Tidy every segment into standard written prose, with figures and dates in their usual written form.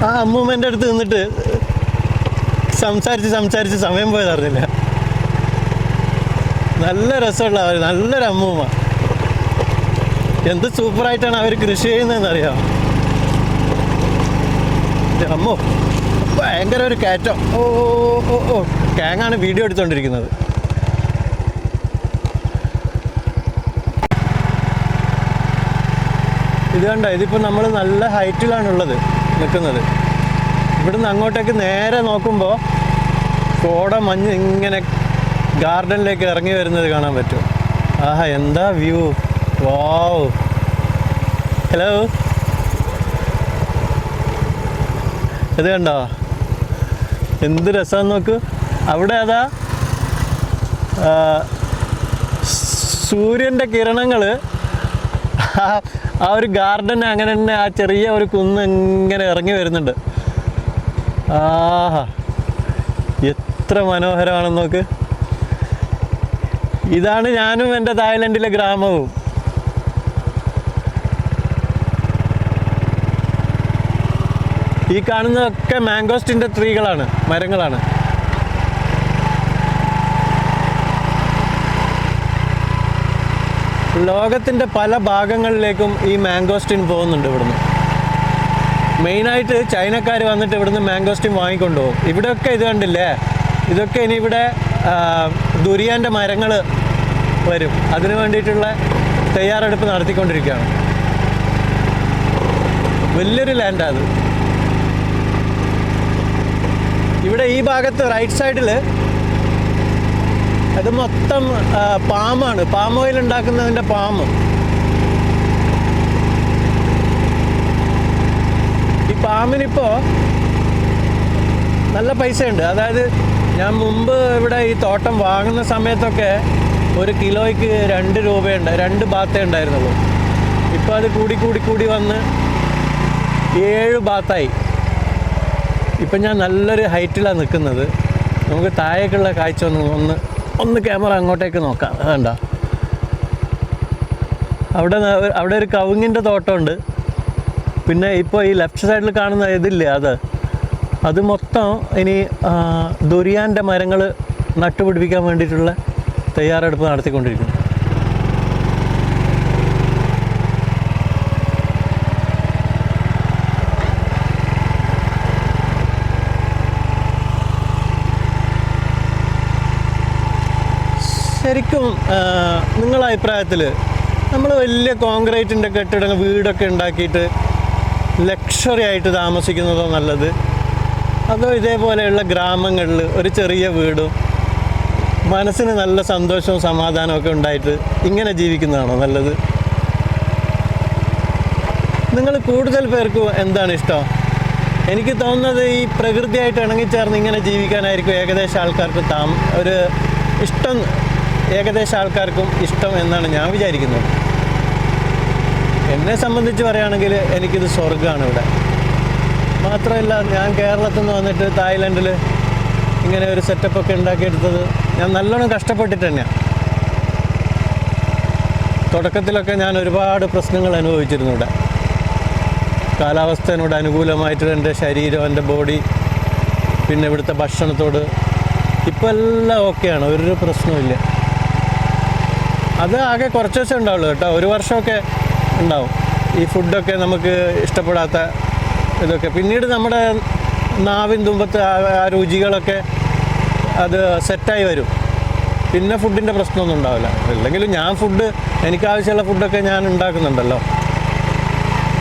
ആ അമ്മൂമ്മേൻ്റെ അടുത്ത് നിന്നിട്ട് സംസാരിച്ച് സമയം പോയതറിഞ്ഞില്ല. നല്ല രസമുള്ള അവർ, നല്ലൊരു അമ്മൂമ്മ. എന്ത് സൂപ്പറായിട്ടാണ് അവർ കൃഷി ചെയ്യുന്നതെന്നറിയാം. അമ്മോ, ഭയങ്കര ഒരു കയറ്റം. ഓ ഓ ഓ ക്യാങ്ങാണ് വീഡിയോ എടുത്തുകൊണ്ടിരിക്കുന്നത്. ഇത് കണ്ടോ, ഇതിപ്പോൾ നമ്മൾ നല്ല ഹൈറ്റിലാണുള്ളത് നിൽക്കുന്നത്. ഇവിടുന്ന് അങ്ങോട്ടേക്ക് നേരെ നോക്കുമ്പോൾ കോട മഞ്ഞ് ഇങ്ങനെ ഗാർഡനിലേക്ക് ഇറങ്ങി വരുന്നത് കാണാൻ പറ്റും. ആഹാ, എന്താ വ്യൂ! വാവ്! ഹലോ, ഇത് കണ്ടോ എന്ത് രസമാണെന്ന് നോക്ക്. അവിടെ അതാ സൂര്യൻ്റെ കിരണങ്ങൾ ആ ഒരു ഗാർഡൻ അങ്ങനെ തന്നെ ആ ചെറിയ ഒരു കുന്ന് ഇങ്ങനെ ഇറങ്ങി വരുന്നുണ്ട്. ആഹാ, എത്ര മനോഹരമാണെന്ന് നോക്ക്. ഇതാണ് ഞാനും എൻ്റെ തായ്ലൻഡിലെ ഗ്രാമവും. ഈ കാണുന്നതൊക്കെ മാംഗോസ്റ്റിൻ്റെ ട്രീകളാണ്, മരങ്ങളാണ്. ലോകത്തിൻ്റെ പല ഭാഗങ്ങളിലേക്കും ഈ മാംഗോസ്റ്റിൻ പോകുന്നുണ്ട് ഇവിടുന്ന്. മെയിനായിട്ട് ചൈനക്കാർ വന്നിട്ട് ഇവിടുന്ന് മാംഗോസ്റ്റിൻ വാങ്ങിക്കൊണ്ടുപോകും. ഇവിടെയൊക്കെ ഇത് കണ്ടില്ലേ, ഇതൊക്കെ ഇനി ഇവിടെ ദുരിയാൻ്റെ മരങ്ങൾ വരും. അതിനു വേണ്ടിയിട്ടുള്ള തയ്യാറെടുപ്പ് നടത്തിക്കൊണ്ടിരിക്കുകയാണ്. വലിയൊരു ലാൻഡാണ് അത്. ഇവിടെ ഈ ഭാഗത്ത് റൈറ്റ് സൈഡിൽ അത് മൊത്തം പാമാണ്, പാം ഓയിൽ ഉണ്ടാക്കുന്നതിൻ്റെ പാമ്പ്. ഈ പാമ്പിനിപ്പോൾ നല്ല പൈസയുണ്ട്. അതായത് ഞാൻ മുമ്പ് ഇവിടെ ഈ തോട്ടം വാങ്ങുന്ന സമയത്തൊക്കെ ഒരു കിലോയ്ക്ക് 2 രൂപയുണ്ട്, 2 ബാത്തേ ഉണ്ടായിരുന്നുള്ളൂ. ഇപ്പോൾ അത് കൂടി വന്ന് 7 ബാത്തായി. ഇപ്പം ഞാൻ നല്ലൊരു ഹൈറ്റിലാണ് നിൽക്കുന്നത്. നമുക്ക് താഴേക്കുള്ള കാഴ്ച ഒന്ന് ക്യാമറ അങ്ങോട്ടേക്ക് നോക്കാം. വേണ്ട, അവിടെ ഒരു കവുങ്ങിൻ്റെ തോട്ടമുണ്ട്. പിന്നെ ഇപ്പോൾ ഈ ലെഫ്റ്റ് സൈഡിൽ കാണുന്ന ഇതില്ലേ, അത് മൊത്തം ഇനി ദുരിയാൻ്റെ മരങ്ങൾ നട്ടുപിടിപ്പിക്കാൻ വേണ്ടിയിട്ടുള്ള തയ്യാറെടുപ്പ് നടത്തിക്കൊണ്ടിരിക്കുന്നു. ശരിക്കും നിങ്ങളുടെ അഭിപ്രായത്തിൽ നമ്മൾ വലിയ കോൺക്രീറ്റിൻ്റെ കെട്ടിടങ്ങൾ വീടൊക്കെ ഉണ്ടാക്കിയിട്ട് ലക്ഷറി ആയിട്ട് താമസിക്കുന്നതോ നല്ലത്, അതോ ഇതേപോലെയുള്ള ഗ്രാമങ്ങളിൽ ഒരു ചെറിയ വീടും മനസ്സിന് നല്ല സന്തോഷവും സമാധാനമൊക്കെ ഉണ്ടായിട്ട് ഇങ്ങനെ ജീവിക്കുന്നതാണോ നല്ലത്? നിങ്ങൾ കൂടുതൽ പേർക്ക് എന്താണ് ഇഷ്ടം? എനിക്ക് തോന്നുന്നത് ഈ പ്രകൃതിയായിട്ട് ഇണങ്ങിച്ചേർന്ന് ഇങ്ങനെ ജീവിക്കാനായിരിക്കും ഏകദേശം ആൾക്കാർക്കും ഇഷ്ടം എന്നാണ് ഞാൻ വിചാരിക്കുന്നത്. എന്നെ സംബന്ധിച്ച് പറയുകയാണെങ്കിൽ എനിക്കിത് സ്വർഗ്ഗമാണ് ഇവിടെ. മാത്രമല്ല, ഞാൻ കേരളത്തിൽ നിന്ന് വന്നിട്ട് തായ്ലൻഡിൽ ഇങ്ങനെ ഒരു സെറ്റപ്പൊക്കെ ഉണ്ടാക്കിയെടുത്തത് ഞാൻ നല്ലോണം കഷ്ടപ്പെട്ടിട്ട് തന്നെയാണ്. തുടക്കത്തിലൊക്കെ ഞാൻ ഒരുപാട് പ്രശ്നങ്ങൾ അനുഭവിച്ചിരുന്നു ഇവിടെ. കാലാവസ്ഥയോട് അനുകൂലമായിട്ട് എൻ്റെ ശരീരം, എൻ്റെ ബോഡി, പിന്നെ ഇവിടുത്തെ ഭക്ഷണത്തോട്. ഇപ്പോൾ എല്ലാം ഓക്കെയാണ്, ഒരു പ്രശ്നമില്ല. അത് ആകെ കുറച്ച് ദിവസം ഉണ്ടാവുള്ളൂ കേട്ടോ, 1 വർഷമൊക്കെ ഉണ്ടാവും ഈ ഫുഡൊക്കെ നമുക്ക് ഇഷ്ടപ്പെടാത്ത ഇതൊക്കെ. പിന്നീട് നമ്മുടെ നാവിൻ തുമ്പത്ത് ആ രുചികളൊക്കെ അത് സെറ്റായി വരും. പിന്നെ ഫുഡിൻ്റെ പ്രശ്നമൊന്നും ഉണ്ടാവില്ല. അല്ലെങ്കിലും എനിക്കാവശ്യമുള്ള ഫുഡൊക്കെ ഞാൻ ഉണ്ടാക്കുന്നുണ്ടല്ലോ.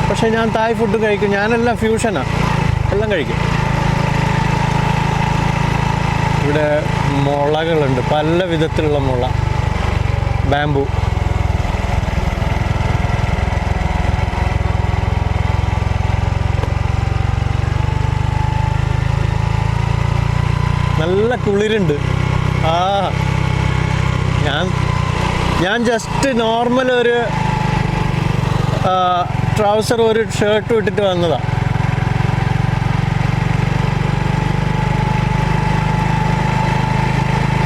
പക്ഷേ ഞാൻ തായ് ഫുഡ് കഴിക്കും, ഞാനെല്ലാം ഫ്യൂഷനാണ്, എല്ലാം കഴിക്കും. ഇവിടെ മുളകളുണ്ട്, പല വിധത്തിലുള്ള മുള, ബാംബു. നല്ല കുളിരുണ്ട്. ഞാൻ ജസ്റ്റ് നോർമൽ ഒരു ട്രൗസർ, ഒരു ഷർട്ട് ഇട്ടിട്ട് വന്നതാണ്.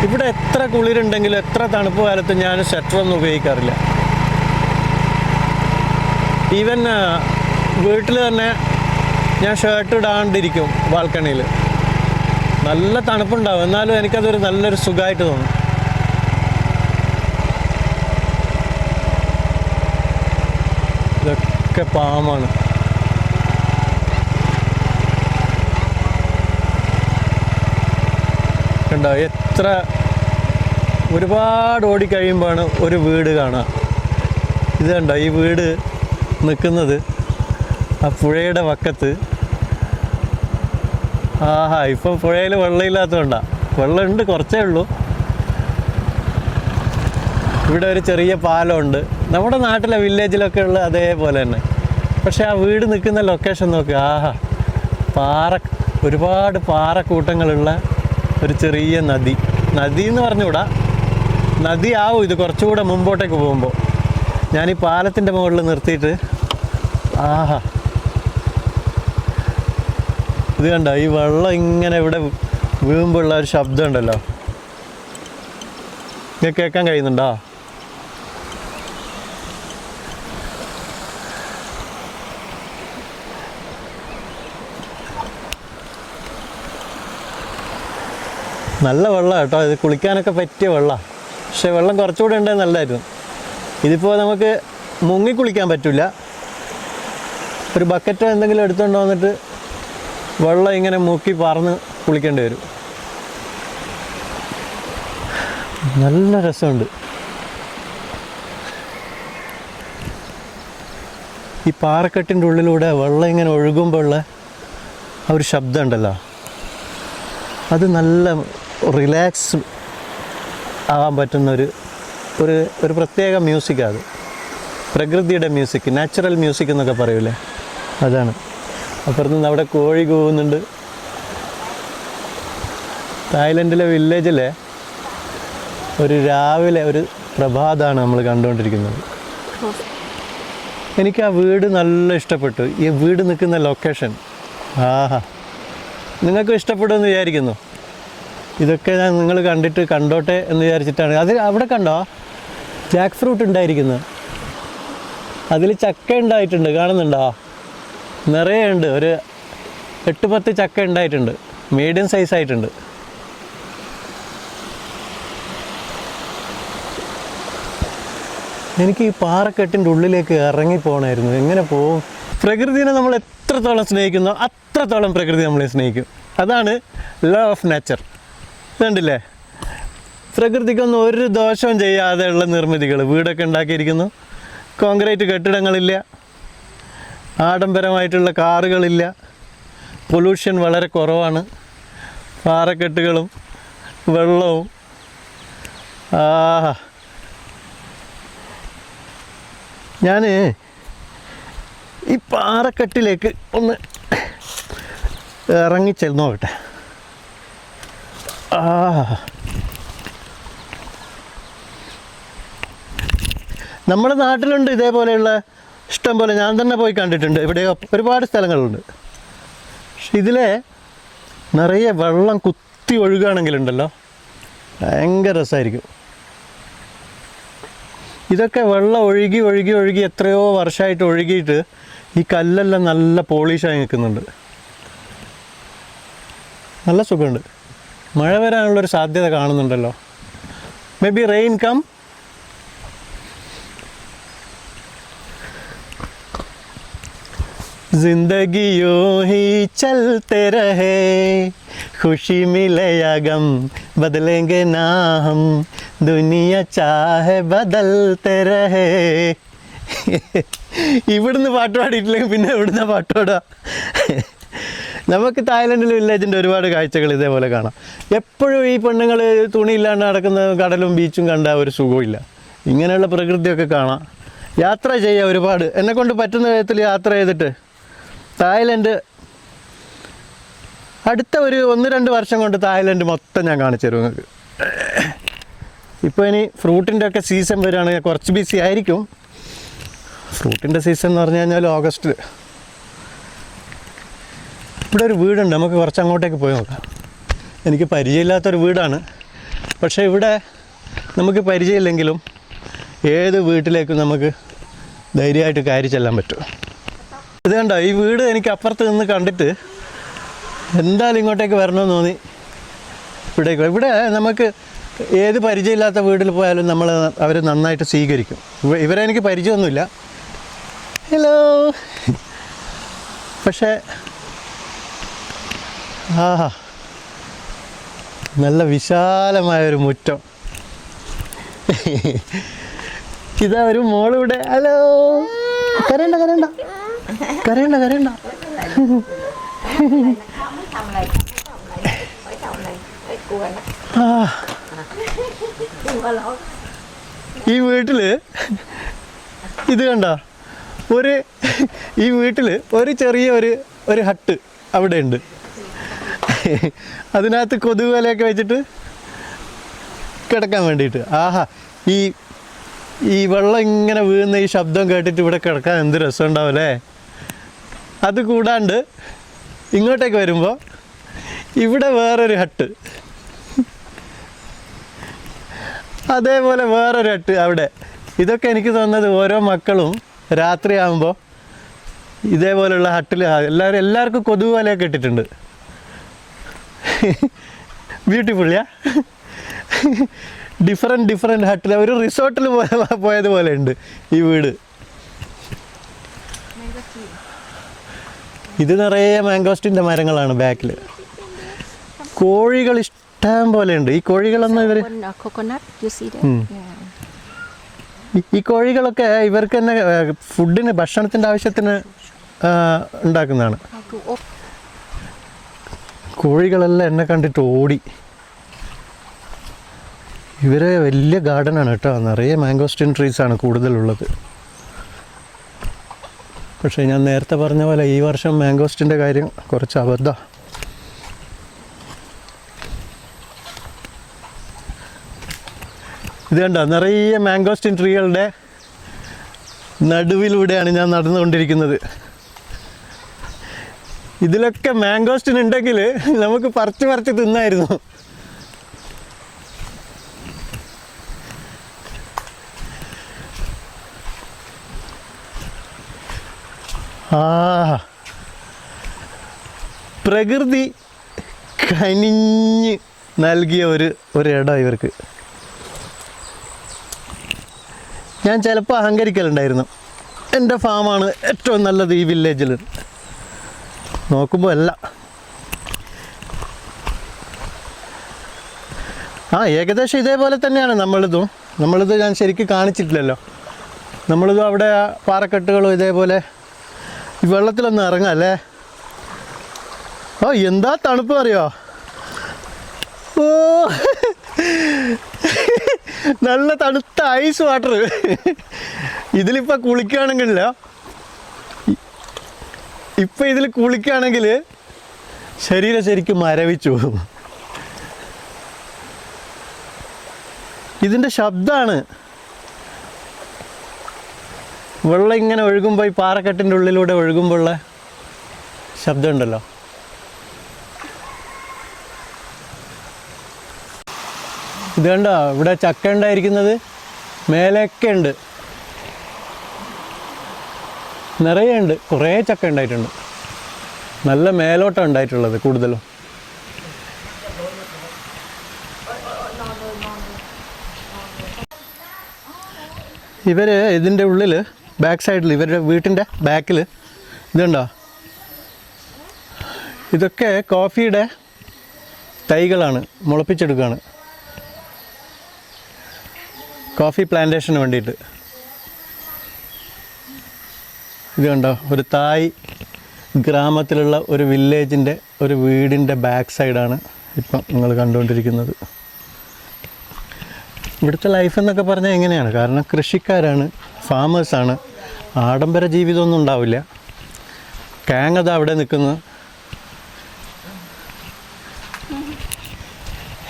ഇവിടെ എത്ര കുളിരുണ്ടെങ്കിലും എത്ര തണുപ്പ് കാലത്ത് ഞാൻ സ്വെറ്ററൊന്നും ഉപയോഗിക്കാറില്ല. ഈവൻ വീട്ടിൽ തന്നെ ഞാൻ ഷർട്ട് ഇടാണ്ടിരിക്കും ബാൽക്കണിയിൽ. നല്ല തണുപ്പുണ്ടാവും, എന്നാലും എനിക്കതൊരു നല്ലൊരു സുഖമായിട്ട് തോന്നും. ഇതൊക്കെ പാമാണ്. കണ്ടോ, എത്ര ഒരുപാട് ഓടിക്കഴിയുമ്പോഴാണ് ഒരു വീട് കാണുക. ഇത് കണ്ടോ, ഈ വീട് നിൽക്കുന്നത് ആ പുഴയുടെ വക്കത്ത്. ആഹാ, ഇപ്പം പുഴയിൽ വെള്ളമില്ലാത്തതുകൊണ്ടാണ്. വെള്ളമുണ്ട്, കുറച്ചേ ഉള്ളൂ. ഇവിടെ ഒരു ചെറിയ പാലമുണ്ട്, നമ്മുടെ നാട്ടിലെ വില്ലേജിലൊക്കെ ഉള്ള അതേപോലെ തന്നെ. പക്ഷേ ആ വീട് നിൽക്കുന്ന ലൊക്കേഷൻ നോക്കുക. ആഹാ, ഒരുപാട് പാറക്കൂട്ടങ്ങളുള്ള ഒരു ചെറിയ നദി. നദി എന്ന് പറഞ്ഞുകൂടാ, നദിയാവും ഇത് കുറച്ചുകൂടെ മുമ്പോട്ടേക്ക് പോകുമ്പോൾ. ഞാൻ ഈ പാലത്തിൻ്റെ മുകളിൽ നിർത്തിയിട്ട് ആഹാ, ഇത് കണ്ടോ, ഈ വെള്ളം ഇങ്ങനെ ഇവിടെ വീഴുമ്പോഴുള്ള ഒരു ശബ്ദം ഉണ്ടല്ലോ, ഇങ്ങനെ കേൾക്കാൻ കഴിയുന്നുണ്ടോ? നല്ല വെള്ളമാണ് കേട്ടോ, ഇത് കുളിക്കാനൊക്കെ പറ്റിയ വെള്ളമാണ്. പക്ഷേ വെള്ളം കുറച്ചുകൂടെ ഉണ്ടെങ്കിൽ നല്ലതായിരുന്നു. ഇതിപ്പോൾ നമുക്ക് മുങ്ങി കുളിക്കാൻ പറ്റില്ല. ഒരു ബക്കറ്റോ എന്തെങ്കിലും എടുത്തുകൊണ്ട് വന്നിട്ട് വെള്ളം ഇങ്ങനെ മുക്കി പറന്ന് കുളിക്കേണ്ടി വരും. നല്ല രസമുണ്ട്. ഈ പാറക്കെട്ടിൻ്റെ ഉള്ളിലൂടെ വെള്ളം ഇങ്ങനെ ഒഴുകുമ്പോൾ ഉള്ള ആ ഒരു ശബ്ദം ഉണ്ടല്ലോ, അത് നല്ല റിലാക്സ് ആകാൻ പറ്റുന്ന ഒരു പ്രത്യേക മ്യൂസിക്കാണ് അത്. പ്രകൃതിയുടെ മ്യൂസിക്, നാച്ചുറൽ മ്യൂസിക് എന്നൊക്കെ പറയൂലേ, അതാണ്. അപ്പുറത്ത് നിന്ന് അവിടെ കോഴി കൂവുന്നുണ്ട്. തായ്ലൻഡിലെ വില്ലേജിലെ രാവിലെ ഒരു പ്രഭാതമാണ് നമ്മൾ കണ്ടുകൊണ്ടിരിക്കുന്നത്. എനിക്ക് ആ വീട് നല്ല ഇഷ്ടപ്പെട്ടു, ഈ വീട് നിൽക്കുന്ന ലൊക്കേഷൻ. ആഹാ, നിങ്ങൾക്കും ഇഷ്ടപ്പെടുമെന്ന് വിചാരിക്കുന്നു. ഇതൊക്കെ നിങ്ങൾ കണ്ടോട്ടെ എന്ന് വിചാരിച്ചിട്ടാണ്. അവിടെ കണ്ടോ ജാക്ക് ഫ്രൂട്ട് ഉണ്ടായിരിക്കുന്നത്, അതിൽ ചക്ക ഉണ്ടായിട്ടുണ്ട്, കാണുന്നുണ്ടോ? നിറയെ ഉണ്ട്, ഒരു 8-10 ചക്ക ഉണ്ടായിട്ടുണ്ട്, മീഡിയം സൈസ് ആയിട്ടുണ്ട്. എനിക്ക് ഈ പാറക്കെട്ടിൻ്റെ ഉള്ളിലേക്ക് ഇറങ്ങി പോകണമായിരുന്നു. എങ്ങനെ പോവും? പ്രകൃതിനെ നമ്മൾ എത്രത്തോളം സ്നേഹിക്കുന്നോ അത്രത്തോളം പ്രകൃതി നമ്മളെ സ്നേഹിക്കും. അതാണ് ലോ ഓഫ് നേച്ചർ. ഇതുണ്ടല്ലേ, പ്രകൃതിക്കൊന്നും ഒരു ദോഷവും ചെയ്യാതെയുള്ള നിർമ്മിതികൾ, വീടൊക്കെ ഉണ്ടാക്കിയിരിക്കുന്നു. കോൺക്രീറ്റ് കെട്ടിടങ്ങളില്ല, ആഡംബരമായിട്ടുള്ള കാറുകളില്ല, പൊല്യൂഷൻ വളരെ കുറവാണ്, പാറക്കെട്ടുകളും വെള്ളവും. ആഹാ, ഞാൻ ഈ പാറക്കെട്ടിലേക്ക് ഒന്ന് ഇറങ്ങിച്ചെന്ന് നോക്കട്ടെ. നമ്മുടെ നാട്ടിലുണ്ട് ഇതേപോലെയുള്ള ഇഷ്ടം പോലെ, ഞാൻ തന്നെ പോയി കണ്ടിട്ടുണ്ട്. ഇവിടെ ഒരുപാട് സ്ഥലങ്ങളുണ്ട്. പക്ഷെ ഇതിലെ നിറയെ വെള്ളം കുത്തി ഒഴുകുകയാണെങ്കിലുണ്ടല്ലോ ഭയങ്കര രസമായിരിക്കും. ഇതൊക്കെ വെള്ളം ഒഴുകി ഒഴുകി ഒഴുകി എത്രയോ വർഷമായിട്ട് ഒഴുകിയിട്ട് ഈ കല്ലെല്ലാം നല്ല പോളിഷായി നിൽക്കുന്നുണ്ട്. നല്ല സുഖമുണ്ട്. മഴ വരാനുള്ളൊരു സാധ്യത കാണുന്നുണ്ടല്ലോ. May be rain come. जिंदगी यूं ही चलते रहे, खुशी मिले या गम बदलेंगे ना हम, दुनिया चाहे बदलते रहे. ഇവിടുന്ന് പാട്ട് പാടിയിട്ടില്ലെങ്കിൽ പിന്നെ ഇവിടുന്ന് പാട്ട് പാടുക. നമുക്ക് തായ്ലൻഡിൽ വില്ലേജിൻ്റെ ഒരുപാട് കാഴ്ചകൾ ഇതേപോലെ കാണാം. എപ്പോഴും ഈ പെണ്ണുങ്ങൾ തുണിയില്ലാണ്ട് നടക്കുന്ന കടലും ബീച്ചും കണ്ട ഒരു സുഖമില്ല. ഇങ്ങനെയുള്ള പ്രകൃതിയൊക്കെ കാണാം. യാത്ര ചെയ്യുക, ഒരുപാട് എന്നെക്കൊണ്ട് പറ്റുന്ന വിധത്തിൽ യാത്ര ചെയ്തിട്ട് തായ്ലൻഡ് അടുത്ത ഒരു 1-2 വർഷം കൊണ്ട് തായ്ലൻഡ് മൊത്തം ഞാൻ കാണിച്ചു തരും നിങ്ങൾക്ക്. ഇപ്പോൾ ഇനി ഫ്രൂട്ടിൻ്റെ ഒക്കെ സീസൺ വരികയാണെങ്കിൽ കുറച്ച് ബിസി ആയിരിക്കും. ഫ്രൂട്ടിൻ്റെ സീസൺ എന്ന് പറഞ്ഞു കഴിഞ്ഞാൽ ഓഗസ്റ്റിൽ. ഇവിടെ ഒരു വീടുണ്ട്, നമുക്ക് കുറച്ച് അങ്ങോട്ടേക്ക് പോയി നോക്കാം. എനിക്ക് പരിചയമില്ലാത്തൊരു വീടാണ്, പക്ഷേ ഇവിടെ നമുക്ക് പരിചയമില്ലെങ്കിലും ഏത് വീട്ടിലേക്കും നമുക്ക് ധൈര്യമായിട്ട് കയറി ചെല്ലാൻ പറ്റും. ഇത് കണ്ടോ, ഈ വീട് എനിക്ക് അപ്പുറത്ത് നിന്ന് കണ്ടിട്ട് എന്തായാലും ഇങ്ങോട്ടേക്ക് വരണമെന്ന് തോന്നി. ഇവിടെ നമുക്ക് ഏത് പരിചയമില്ലാത്ത വീട്ടിൽ പോയാലും അവർ നന്നായിട്ട് സ്വീകരിക്കും. ഇവരെ എനിക്ക് പരിചയമൊന്നുമില്ല. ഹലോ. പക്ഷേ നല്ല വിശാലമായൊരു മുറ്റം. ഇതാ ഒരു മോളിവിടെ. ഹലോ. കരയണ്ട കരയണ്ട കരയണ്ട കരയണ്ട. ഈ വീട്ടില് ഇത് കണ്ട ഈ വീട്ടില് ഒരു ചെറിയ ഒരു ഹട്ട് അവിടെ ഉണ്ട്. അതിനകത്ത് കൊതുക് വലയൊക്കെ വെച്ചിട്ട് കിടക്കാൻ വേണ്ടിയിട്ട്. ഈ വെള്ളം ഇങ്ങനെ വീഴുന്ന ഈ ശബ്ദം കേട്ടിട്ട് ഇവിടെ കിടക്കാൻ എന്ത് രസമുണ്ടാവും അല്ലേ. അത് കൂടാണ്ട് ഇങ്ങോട്ടേക്ക് വരുമ്പോൾ ഇവിടെ വേറൊരു ഹട്ട്, അതേപോലെ വേറൊരു ഹട്ട് അവിടെ. ഇതൊക്കെ എനിക്ക് തോന്നുന്നത് ഓരോ മക്കളും രാത്രിയാകുമ്പോൾ ഇതേപോലെയുള്ള ഹട്ടിൽ എല്ലാവർക്കും കൊതുക് വലയൊക്കെ ഇട്ടിട്ടുണ്ട്. ബ്യൂട്ടിഫുള്ളിയാ. ഡിഫറെൻറ്റ് ഹട്ടിൽ ഒരു റിസോർട്ടിൽ പോയതുപോലെ ഉണ്ട് ഈ വീട്. ഇത് നിറയെ മാംഗോസ്റ്റിൻ്റെ മരങ്ങളാണ് ബാക്കിൽ. കോഴികൾ ഇഷ്ടം പോലെ ഉണ്ട്. ഈ കോഴികളൊന്നും ഈ കോഴികളൊക്കെ ഇവർക്ക് തന്നെ ഫുഡിന്, ഭക്ഷണത്തിൻ്റെ ആവശ്യത്തിന് ഉണ്ടാക്കുന്നതാണ്. കോഴികളെല്ലാം എന്നെ കണ്ടിട്ട് ഓടി. ഇവരെ വലിയ ഗാർഡനാണ് കേട്ടോ, നിറയെ മാംഗോസ്റ്റിൻ ട്രീസാണ് കൂടുതലുള്ളത്. പക്ഷേ ഞാൻ നേരത്തെ പറഞ്ഞ പോലെ ഈ വർഷം മാംഗോസ്റ്റിൻ്റെ കാര്യം കുറച്ച് അബദ്ധമാണ്. ഇത് കണ്ടോ, നിറയെ മാംഗോസ്റ്റിൻ ട്രീകളുടെ നടുവിലൂടെയാണ് ഞാൻ നടന്നുകൊണ്ടിരിക്കുന്നത്. ഇതിലൊക്കെ മാംഗോസ്റ്റിൻ ഉണ്ടെങ്കിൽ നമുക്ക് പറിച്ച് തിന്നായിരുന്നു. പ്രകൃതി കനിഞ്ഞ് നൽകിയ ഒരിടം ഇവർക്ക്. ഞാൻ ചിലപ്പോൾ അഹങ്കരിക്കലുണ്ടായിരുന്നു, എൻ്റെ ഫാമാണ് ഏറ്റവും നല്ലത് ഈ വില്ലേജിൽ. നോക്കുമ്പോൾ അല്ല. ഏകദേശം ഇതേപോലെ തന്നെയാണ് നമ്മളിത് ഞാൻ ശരിക്കും കാണിച്ചിട്ടില്ലല്ലോ. നമ്മളിതും അവിടെ പാറക്കെട്ടുകളും ഇതേപോലെ ഈ വെള്ളത്തിലൊന്നും ഇറങ്ങാം അല്ലേ. എന്താ തണുപ്പ് അറിയോ. നല്ല തണുത്ത ഐസ് വാട്ടർ. ഇതിലിപ്പോൾ കുളിക്കുകയാണെങ്കിലോ, ഇപ്പം ഇതിൽ കുളിക്കുകയാണെങ്കിൽ ശരീരം ശരിക്കും മരവിച്ചു. ഇതിൻ്റെ ശബ്ദമാണ്. വെള്ളം ഇങ്ങനെ ഒഴുകുമ്പോൾ ഈ പാറക്കെട്ടിൻ്റെ ഉള്ളിലൂടെ ഒഴുകുമ്പോഴുള്ള ശബ്ദമുണ്ടല്ലോ. ഇത് കണ്ടോ, ഇവിടെ ചക്ക ഉണ്ടായിരിക്കുന്നത് മേലെയൊക്കെ ഉണ്ട്, നിറയെ ഉണ്ട്. കുറേ ചക്ക ഉണ്ടായിട്ടുണ്ട്. നല്ല മേലോട്ടം ഉണ്ടായിട്ടുള്ളത് കൂടുതലും. ഇതിൻ്റെ ഉള്ളിൽ ബാക്ക് സൈഡിൽ ഇവരുടെ വീട്ടിൻ്റെ ബാക്കിൽ ഇതുണ്ടോ, ഇതൊക്കെ കോഫിയുടെ തൈകളാണ്, മുളപ്പിച്ചെടുക്കുകയാണ് കോഫി പ്ലാന്റേഷന് വേണ്ടിയിട്ട്. ഇത് കണ്ടോ, ഒരു തായ് ഗ്രാമത്തിലുള്ള ഒരു വില്ലേജിൻ്റെ ഒരു വീടിൻ്റെ ബാക്ക് സൈഡാണ് ഇപ്പം നിങ്ങൾ കണ്ടുകൊണ്ടിരിക്കുന്നത്. ഇവിടുത്തെ ലൈഫ് എന്നൊക്കെ പറഞ്ഞാൽ എങ്ങനെയാണ്, കാരണം കൃഷിക്കാരാണ്, ഫാമേഴ്സാണ്. ആഡംബര ജീവിതമൊന്നും ഉണ്ടാവില്ല. കാങ്ങത അവിടെ നിൽക്കുന്നു.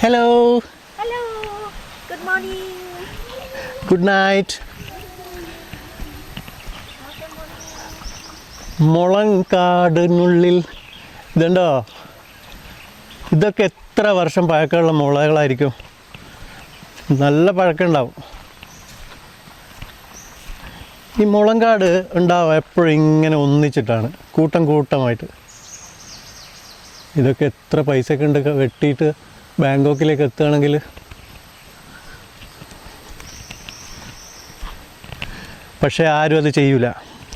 Hello. Hello, good morning. Good night. മുളങ്കാടിനുള്ളിൽ ഇതുണ്ടോ, ഇതൊക്കെ എത്ര വർഷം പഴക്കമുള്ള മുളകളായിരിക്കും. നല്ല പഴക്കമുണ്ടാവും. ഈ മുളങ്കാട് ഉണ്ടാവുക എപ്പോഴും ഇങ്ങനെ ഒന്നിച്ചിട്ടാണ്, കൂട്ടം കൂട്ടമായിട്ട്. ഇതൊക്കെ എത്ര പൈസയൊക്കെ ഉണ്ട് വെട്ടിയിട്ട് ബാങ്കോക്കിലേക്ക് എത്തുകയാണെങ്കിൽ. പക്ഷേ ആരും അത് ചെയ്യൂല,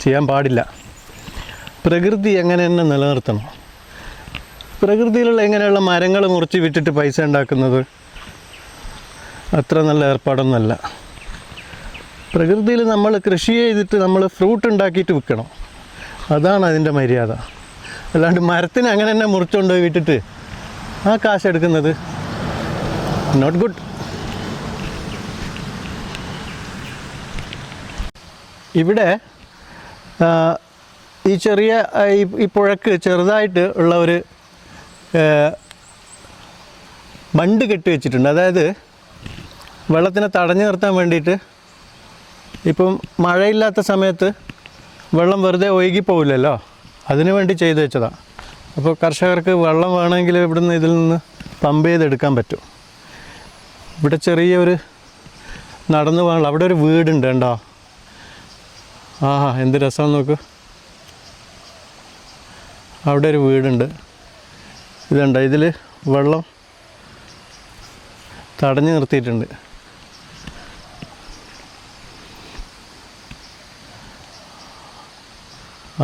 ചെയ്യാൻ പാടില്ല. പ്രകൃതി എങ്ങനെ തന്നെ നിലനിർത്തണം. പ്രകൃതിയിലുള്ള എങ്ങനെയുള്ള മരങ്ങൾ മുറിച്ച് വിറ്റിട്ട് പൈസ ഉണ്ടാക്കുന്നത് അത്ര നല്ല ഏർപ്പാടൊന്നുമല്ല. പ്രകൃതിയിൽ നമ്മൾ കൃഷി ചെയ്തിട്ട് നമ്മൾ ഫ്രൂട്ട് ഉണ്ടാക്കിയിട്ട് വിൽക്കണം, അതാണ് അതിൻ്റെ മര്യാദ. അല്ലാണ്ട് മരത്തിന് അങ്ങനെ തന്നെ മുറിച്ചുകൊണ്ട് പോയി വിട്ടിട്ട് ആ കാശ് എടുക്കുന്നത് നോട്ട് ഗുഡ്. ഇവിടെ ഈ ചെറിയ ഈ പുഴക്ക് ചെറുതായിട്ട് ഉള്ള ഒരു ബണ്ട് കെട്ടി വെച്ചിട്ടുണ്ട്. അതായത് വെള്ളത്തിനെ തടഞ്ഞു നിർത്താൻ വേണ്ടിയിട്ട്. ഇപ്പം മഴയില്ലാത്ത സമയത്ത് വെള്ളം വെറുതെ ഒഴുകിപ്പോവില്ലല്ലോ, അതിനു വേണ്ടി ചെയ്തു വെച്ചതാണ്. അപ്പോൾ കർഷകർക്ക് വെള്ളം വേണമെങ്കിൽ ഇവിടുന്ന് ഇതിൽ നിന്ന് പമ്പ് ചെയ്തെടുക്കാൻ പറ്റും. ഇവിടെ ചെറിയൊരു നടന്നു പോകാനുള്ള അവിടെ ഒരു വീടുണ്ട് കണ്ടോ. ആഹാ എന്ത് രസം നോക്ക്, അവിടെ ഒരു വീടുണ്ട്. ഇതുണ്ട്, ഇതിൽ വെള്ളം തടഞ്ഞു നിർത്തിയിട്ടുണ്ട്.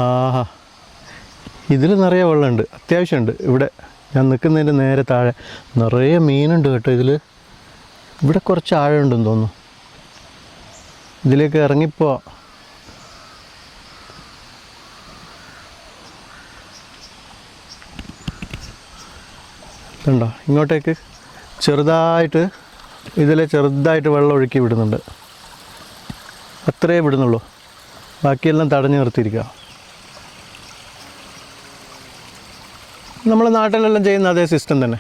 ആഹാ ഇതിൽ നിറയെ വെള്ളമുണ്ട്, അത്യാവശ്യമുണ്ട്. ഇവിടെ ഞാൻ നിൽക്കുന്നതിൻ്റെ നേരെ താഴെ നിറയെ മീനുണ്ട് കേട്ടോ. ഇവിടെ കുറച്ച് ആഴമുണ്ടെന്ന് തോന്നുന്നു. ഇതിലേക്ക് ഇറങ്ങിപ്പോ ഇതുണ്ടോ, ഇങ്ങോട്ടേക്ക് ചെറുതായിട്ട് ചെറുതായിട്ട് വെള്ളം ഒഴുക്കി വിടുന്നുണ്ട്. അത്രേ വിടുന്നുള്ളൂ, ബാക്കിയെല്ലാം തടഞ്ഞു നിർത്തിയിരിക്കുക. നമ്മളെ നാട്ടിലെല്ലാം ചെയ്യുന്ന അതേ സിസ്റ്റം തന്നെ.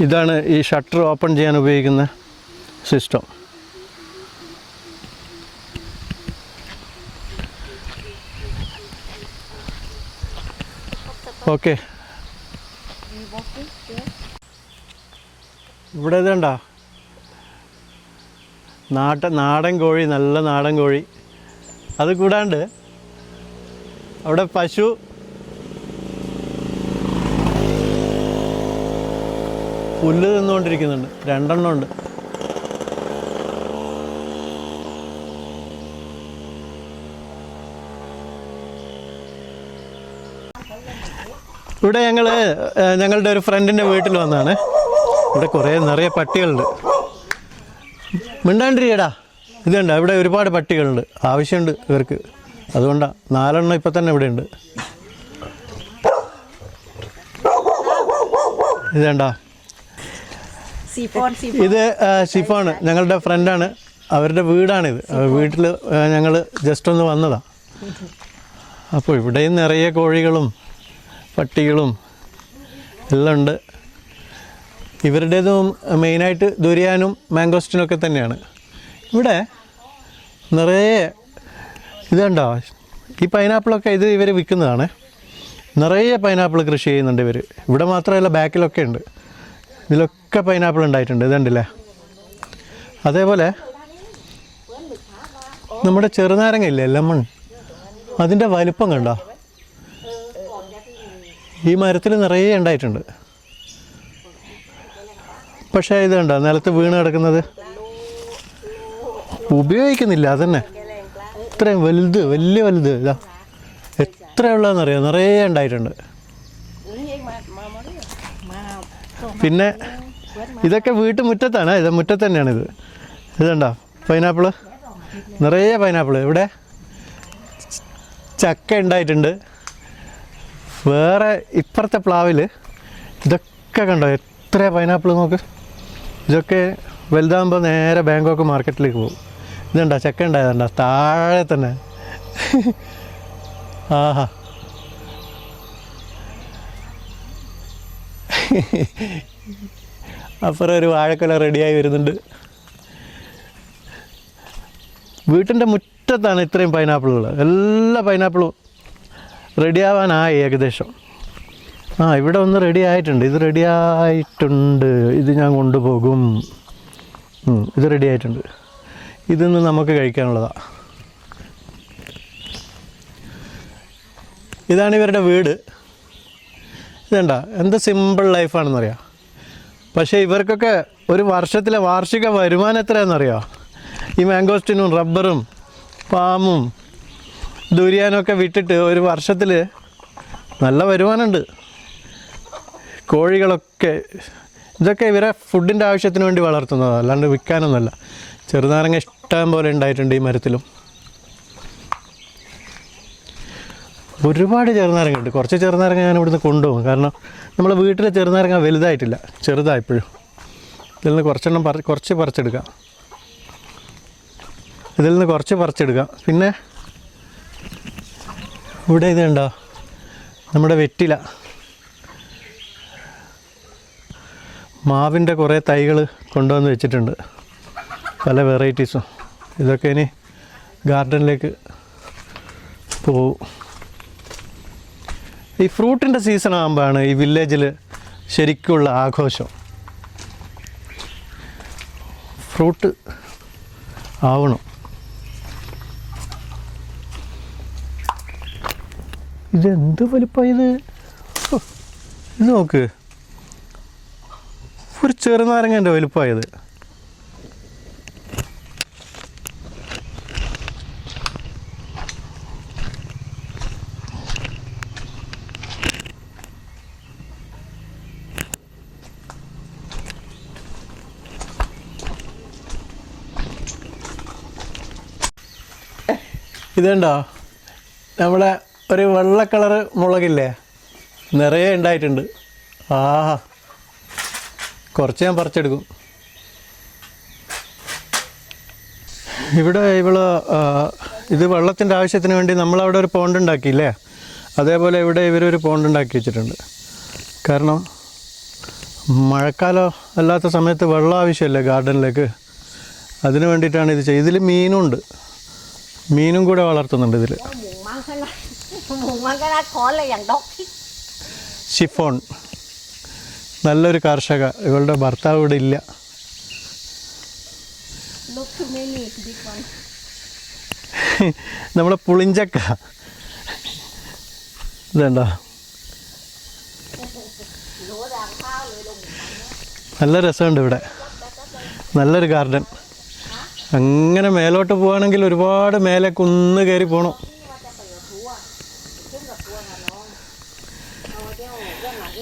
ഇതാണ് ഈ ഷട്ടർ ഓപ്പൺ ചെയ്യാൻ ഉപയോഗിക്കുന്ന സിസ്റ്റം. ഓക്കെ, ഇവിടെ ഇതുണ്ടോ നാടൻ കോഴി, നല്ല നാടൻ കോഴി. അത് കൂടാണ്ട് അവിടെ പശു, പുല്ല് തിന്നുകൊണ്ടിരിക്കുന്നുണ്ട്, 2 എണ്ണം ഉണ്ട്. ഇവിടെ ഞങ്ങളുടെ ഒരു ഫ്രണ്ടിൻ്റെ വീട്ടിൽ വന്നതാണ്. ഇവിടെ നിറയെ പട്ടികളുണ്ട്. മിണ്ടാണ്ടിരിക്കടാ. ഇതുണ്ട്, ഇവിടെ ഒരുപാട് പട്ടികളുണ്ട്, ആവശ്യമുണ്ട് ഇവർക്ക്. അതുകൊണ്ടാണ് 4 എണ്ണം ഇപ്പം തന്നെ ഇവിടെ ഉണ്ട്. ഇതേണ്ട, ഇത് ഷിഫോണ്, ഞങ്ങളുടെ ഫ്രണ്ടാണ്. അവരുടെ വീടാണിത്. വീട്ടിൽ ഞങ്ങൾ ജസ്റ്റ് ഒന്ന് വന്നതാണ്. അപ്പോൾ ഇവിടെയും നിറയെ കോഴികളും പട്ടികളും എല്ലാം ഉണ്ട്. ഇവരുടേതും മെയിനായിട്ട് ദുരിയാനും മാംഗോസ്റ്റിനും ഒക്കെ തന്നെയാണ്. ഇവിടെ നിറയെ ഇതുണ്ടോ, ഈ പൈനാപ്പിളൊക്കെ ഇവർ വിൽക്കുന്നതാണ്. നിറയെ പൈനാപ്പിൾ കൃഷി ചെയ്യുന്നുണ്ട് ഇവർ. ഇവിടെ മാത്രമല്ല, ബാക്കിലൊക്കെ ഉണ്ട്. ഇതിലൊക്കെ പൈനാപ്പിൾ ഉണ്ടായിട്ടുണ്ട്, ഇതുണ്ടല്ലേ. അതേപോലെ നമ്മുടെ ചെറുനാരങ്ങ ഇല്ലേ, ലെമൺ, അതിൻ്റെ വലിപ്പം കണ്ടോ. ഈ മരത്തിൽ നിറയെ ഉണ്ടായിട്ടുണ്ട്. പക്ഷേ ഇത് കണ്ടോ, നിലത്ത് വീണ് കിടക്കുന്നത്, ഉപയോഗിക്കുന്നില്ല. അതന്നെ ഇത്രയും വലുത്, വലിയ വലുത്. ഇതാ എത്രയുള്ളതെന്നറിയാം, നിറയെ ഉണ്ടായിട്ടുണ്ട്. പിന്നെ ഇതൊക്കെ വീട്ടുമുറ്റത്താണ്, ഇത് മുറ്റത്ത് തന്നെയാണിത്. ഇതുണ്ടോ പൈനാപ്പിള്, നിറയെ പൈനാപ്പിള്. ഇവിടെ ചക്ക ഉണ്ടായിട്ടുണ്ട്. വേറെ ഇപ്പുറത്തെ പ്ലാവിൽ ഇതൊക്കെ കണ്ടോ, എത്ര പൈനാപ്പിൾ നോക്ക്. ഇതൊക്കെ വലുതാകുമ്പോൾ നേരെ ബാങ്കോക്ക് മാർക്കറ്റിലേക്ക് പോകും. ഇതുണ്ടോ ചക്ക ഉണ്ടായതുണ്ടോ താഴെ തന്നെ. ആഹാ, അപ്പുറം ഒരു വാഴക്കൊല റെഡിയായി വരുന്നുണ്ട്. വീട്ടിൻ്റെ മുറ്റത്താണ് ഇത്രയും പൈനാപ്പിളുള്ളത്. എല്ലാ പൈനാപ്പിളും റെഡിയാവാനായി ഏകദേശം. ഇവിടെ ഒന്ന് റെഡി ആയിട്ടുണ്ട്. ഇത് റെഡി ആയിട്ടുണ്ട്. ഇത് ഞാൻ കൊണ്ടുപോകും. ഇത് റെഡി ആയിട്ടുണ്ട്. ഇതിന്ന് നമുക്ക് കഴിക്കാനുള്ളതാണ്. ഇതാണ് ഇവരുടെ വീട്. ഇതേണ്ട എന്ത് സിമ്പിൾ ലൈഫാണെന്നറിയാം. പക്ഷേ ഇവർക്കൊക്കെ ഒരു വർഷത്തിലെ വാർഷിക വരുമാനം എത്രയാണെന്നറിയാം? ഈ മാംഗോസ്റ്റിനും റബ്ബറും പാമും ദുരിയാനൊക്കെ വിട്ടിട്ട് ഒരു വർഷത്തിൽ നല്ല വരുമാനമുണ്ട്. കോഴികളൊക്കെ ഇതൊക്കെ ഇവരെ ഫുഡിൻ്റെ ആവശ്യത്തിന് വേണ്ടി വളർത്തുന്നതാണ്, അല്ലാണ്ട് വിൽക്കാനൊന്നുമല്ല. ചെറുനാരങ്ങ ഇഷ്ടം പോലെ ഉണ്ടായിട്ടുണ്ട് ഈ മരത്തിലും. ഒരുപാട് ചെറുനാരങ്ങ ഉണ്ട്. കുറച്ച് ചെറുനാരങ്ങ ഞാൻ ഇവിടുന്ന് കൊണ്ടുപോകും. കാരണം നമ്മളെ വീട്ടിലെ ചെറുനാരങ്ങ വലുതായിട്ടില്ല, ചെറുതായപ്പോഴും. ഇതിൽ നിന്ന് കുറച്ച് പറിച്ചെടുക്കാം. പിന്നെ ഇവിടെ ഇതുണ്ടോ, നമ്മുടെ വെറ്റില, മാവിൻ്റെ കുറേ തൈകൾ കൊണ്ടുവന്ന് വെച്ചിട്ടുണ്ട്, പല വെറൈറ്റീസും. ഇതൊക്കെ ഇനി ഗാർഡനിലേക്ക് പോവും. ഈ ഫ്രൂട്ടിൻ്റെ സീസൺ ആകുമ്പോഴാണ് ഈ വില്ലേജിൽ ശരിക്കുള്ള ആഘോഷം. ഫ്രൂട്ട് ആവണം. ഇതെന്ത് വലിപ്പം ഇത് നോക്ക്, ഒരു ചെറുനാരങ്ങൻ്റെ വലിപ്പമായത്. ഇതുണ്ടോ, നമ്മുടെ ഒരു വെള്ള കളറ് മുളകില്ലേ, നിറയെ ഉണ്ടായിട്ടുണ്ട്. കുറച്ച് ഞാൻ പറിച്ചെടുക്കും. ഇവിടെ ഇത് വെള്ളത്തിൻ്റെ ആവശ്യത്തിന് വേണ്ടി നമ്മളവിടെ ഒരു പോണ്ട് ഉണ്ടാക്കിയില്ലേ, അതേപോലെ ഇവിടെ ഇവരൊരു പോണ്ട് ഉണ്ടാക്കി വെച്ചിട്ടുണ്ട്. കാരണം മഴക്കാലം അല്ലാത്ത സമയത്ത് വെള്ളം ആവശ്യമല്ലേ ഗാർഡനിലേക്ക്, അതിന് വേണ്ടിയിട്ടാണ് ഇത് ചെയ്യുന്നത്. ഇതിൽ മീനുണ്ട്, മീനും കൂടെ വളർത്തുന്നുണ്ട് ഇതിൽ. ഷിഫോൺ, നല്ലൊരു കർഷക. ഇവളുടെ ഭർത്താവ് ഇവിടെ ഇല്ല. നമ്മളെ പുളിഞ്ചക്ക ഇതുണ്ടോ, നല്ല രസമുണ്ട് ഇവിടെ. നല്ലൊരു ഗാർഡൻ. അങ്ങനെ മേലോട്ട് പോവുകയാണെങ്കിൽ ഒരുപാട് മേലെ കുന്ന് കയറി പോകണം.